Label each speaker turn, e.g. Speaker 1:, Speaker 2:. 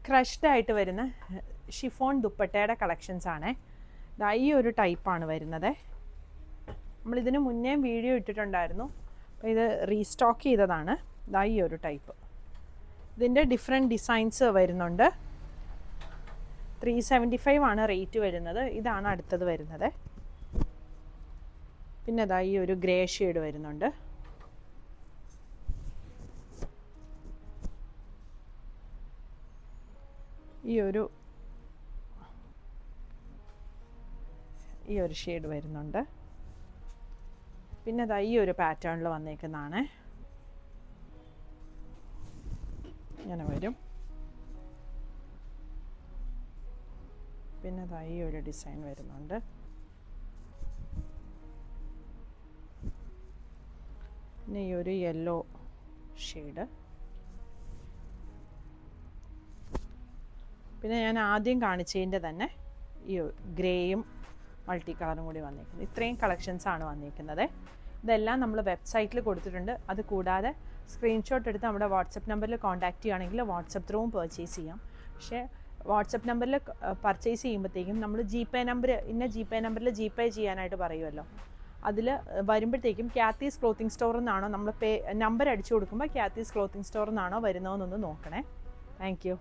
Speaker 1: Crushed ആയിട്ട് വരുന്ന chiffon ദുപ്പട്ടയുടെ കളക്ഷൻസ് ആണ്. ഈ ഒരു ടൈപ്പാണ് വരുന്നത്. നമ്മളിതിന് മുന്നേ വീഡിയോ ഇട്ടിട്ടുണ്ടായിരുന്നു. അപ്പോൾ ഇത് റീസ്റ്റോക്ക് ചെയ്തതാണ്. ഈ ഒരു ടൈപ്പ്. ഇതിൻ്റെ ഡിഫറെൻറ്റ് ഡിസൈൻസ് വരുന്നുണ്ട്. 375 ആണ് റേറ്റ് വരുന്നത്. ഇതാണ് അടുത്തത് വരുന്നത്. പിന്നെ ഈ ഒരു ഗ്രേ ഷെയ്ഡ് വരുന്നുണ്ട്. ഈ ഒരു ഷെയ്ഡ് വരുന്നുണ്ട്. പിന്നെ ഈ ഒരു പാറ്റേണിൽ വന്നേക്കുന്നതാണ്. ഇങ്ങനെ വരും. പിന്നെ ഈ ഒരു ഡിസൈൻ വരുന്നുണ്ട്. പിന്നെ ഈ ഒരു യെല്ലോ ഷെയ്ഡ്. പിന്നെ ഞാൻ ആദ്യം കാണിച്ചതിൻ്റെ തന്നെ ഈ ഗ്രേയും മൾട്ടി കളറും കൂടി വന്നിരിക്കുന്നത്. ഇത്രയും കളക്ഷൻസാണ് വന്നിരിക്കുന്നത്. ഇതെല്ലാം നമ്മൾ വെബ്സൈറ്റിൽ കൊടുത്തിട്ടുണ്ട്. അത് കൂടാതെ സ്ക്രീൻഷോട്ട് എടുത്ത് നമ്മുടെ വാട്സപ്പ് നമ്പറിൽ കോൺടാക്റ്റ് ചെയ്യുകയാണെങ്കിൽ വാട്സപ്പ് ത്രൂവും പർച്ചേസ് ചെയ്യാം. പക്ഷേ വാട്സപ്പ് നമ്പറിൽ പർച്ചേസ് ചെയ്യുമ്പോഴത്തേക്കും നമ്മൾ ജിപേ നമ്പറിൽ ജിപേ ചെയ്യാനായിട്ട് പറയുമല്ലോ. അതിൽ വരുമ്പോഴത്തേക്കും ക്യാത്തീസ് ക്ലോത്തിങ് സ്റ്റോറിൽ നിന്നാണോ നമ്മൾ നമ്പർ അടിച്ചു കൊടുക്കുമ്പോൾ ക്യാത്തീസ് ക്ലോത്തിങ് സ്റ്റോറിൽ നിന്നാണോ വരുന്നതെന്നൊന്ന് നോക്കണേ. Thank you.